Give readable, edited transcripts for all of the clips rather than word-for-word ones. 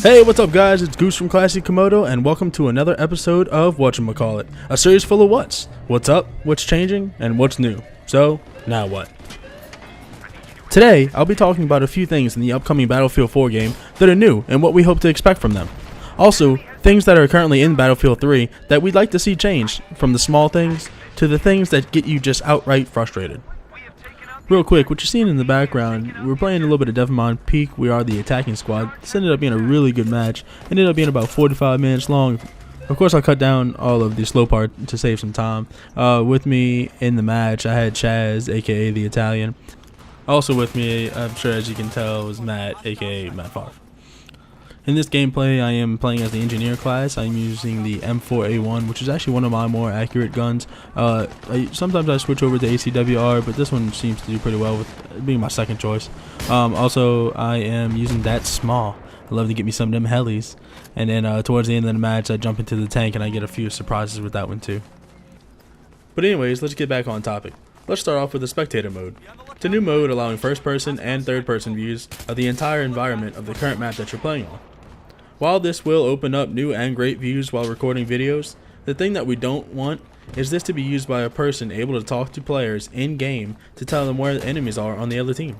Hey, what's up guys, it's Goose from Classic Komodo, and welcome to another episode of Whatchamacallit, a series full of what's up, what's changing, and what's new. So, now what? Today, I'll be talking about a few things in the upcoming Battlefield 4 game that are new and what we hope to expect from them. Also, things that are currently in Battlefield 3 that we'd like to see changed, from the small things to the things that get you just outright frustrated. Real quick, what you're seeing in the background, we're playing a little bit of Devonmont Peak. We are the attacking squad. This ended up being a really good match. It ended up being about 45 minutes long. Of course, I cut down all of the slow part to save some time. With me in the match, I had Chaz, aka the Italian. Also with me, I'm sure as you can tell, was Matt, aka Matt Favre. In this gameplay, I am playing as the engineer class. I'm using the M4A1, which is actually one of my more accurate guns. Sometimes I switch over to ACWR, but this one seems to do pretty well with being my second choice. Also, I am using that small. I love to get me some of them helis. And then towards the end of the match, I jump into the tank and I get a few surprises with that one too. But anyways, let's get back on topic. Let's start off with the spectator mode. It's a new mode allowing first person and third person views of the entire environment of the current map that you're playing on. While this will open up new and great views while recording videos, the thing that we don't want is this to be used by a person able to talk to players in-game to tell them where the enemies are on the other team.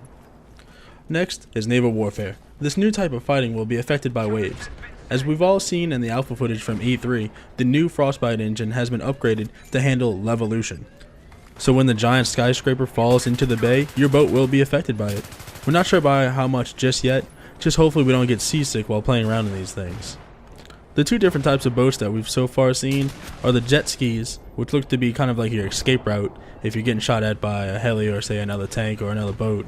Next is naval warfare. This new type of fighting will be affected by waves. As we've all seen in the alpha footage from E3, the new Frostbite engine has been upgraded to handle levolution. So when the giant skyscraper falls into the bay, your boat will be affected by it. We're not sure by how much just yet. Just hopefully we don't get seasick while playing around in these things. The two different types of boats that we've so far seen are the jet skis, which look to be kind of like your escape route if you're getting shot at by a heli or say another tank or another boat.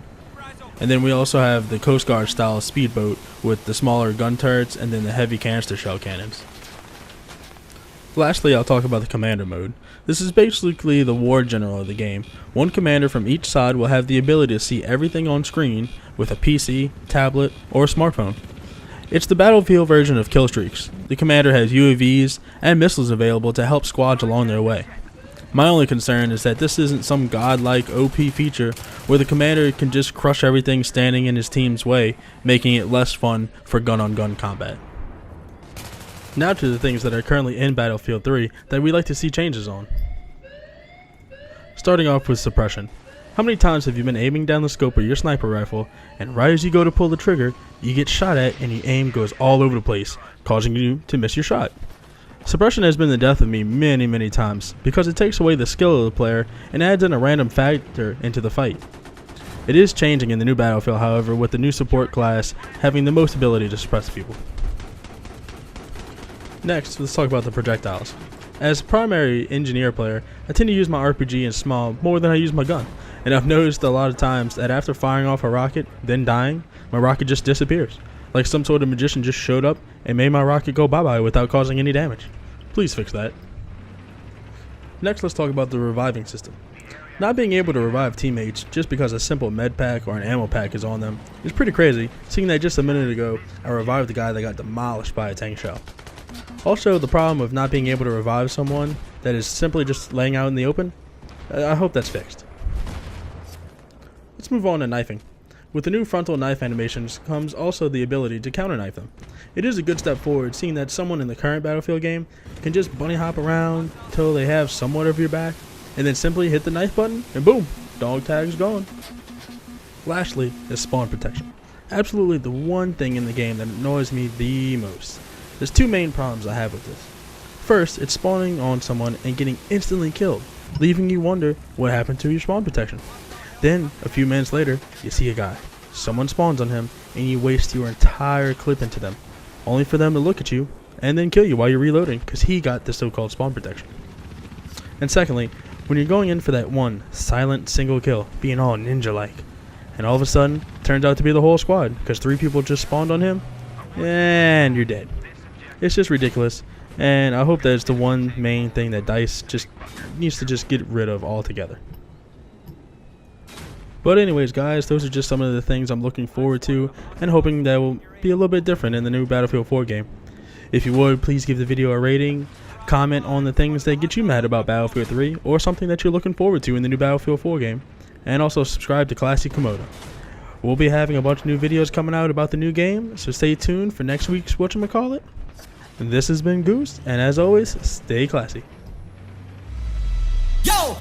And then we also have the Coast Guard style speedboat with the smaller gun turrets and then the heavy canister shell cannons. Lastly, I'll talk about the commander mode. This is basically the war general of the game. One commander from each side will have the ability to see everything on screen with a PC, tablet, or smartphone. It's the Battlefield version of killstreaks. The commander has UAVs and missiles available to help squads along their way. My only concern is that this isn't some godlike OP feature where the commander can just crush everything standing in his team's way, making it less fun for gun-on-gun combat. Now to the things that are currently in Battlefield 3 that we'd like to see changes on. Starting off with suppression. How many times have you been aiming down the scope of your sniper rifle, and right as you go to pull the trigger, you get shot at and your aim goes all over the place, causing you to miss your shot? Suppression has been the death of me many times, because it takes away the skill of the player and adds in a random factor into the fight. It is changing in the new Battlefield, however, with the new support class having the most ability to suppress people. Next, let's talk about the projectiles. As a primary engineer player, I tend to use my RPG in small more than I use my gun, and I've noticed a lot of times that after firing off a rocket, then dying, my rocket just disappears. Like some sort of magician just showed up and made my rocket go bye-bye without causing any damage. Please fix that. Next, let's talk about the reviving system. Not being able to revive teammates just because a simple med pack or an ammo pack is on them is pretty crazy, seeing that just a minute ago I revived the guy that got demolished by a tank shell. Also, the problem of not being able to revive someone that is simply just laying out in the open, I hope that's fixed. Let's move on to knifing. With the new frontal knife animations comes also the ability to counter knife them. It is a good step forward, seeing that someone in the current Battlefield game can just bunny hop around till they have somewhat of your back, and then simply hit the knife button, and boom, dog tag's gone. Lastly is spawn protection. Absolutely the one thing in the game that annoys me the most. There's two main problems I have with this. First, it's spawning on someone and getting instantly killed, leaving you wonder what happened to your spawn protection. Then, a few minutes later, you see a guy. Someone spawns on him, and you waste your entire clip into them, only for them to look at you and then kill you while you're reloading because he got the so-called spawn protection. And secondly, when you're going in for that one silent single kill, being all ninja-like, and all of a sudden, it turns out to be the whole squad because 3 people just spawned on him, and you're dead. It's just ridiculous, and I hope that it's the one main thing that DICE just needs to just get rid of altogether. But anyways guys, those are just some of the things I'm looking forward to and hoping that will be a little bit different in the new Battlefield 4 game. If you would, please give the video a rating, comment on the things that get you mad about Battlefield 3 or something that you're looking forward to in the new Battlefield 4 game, and also subscribe to Classic Komodo. We'll be having a bunch of new videos coming out about the new game, so stay tuned for next week's Whatchamacallit. This has been Goose, and as always, stay classy. Yo!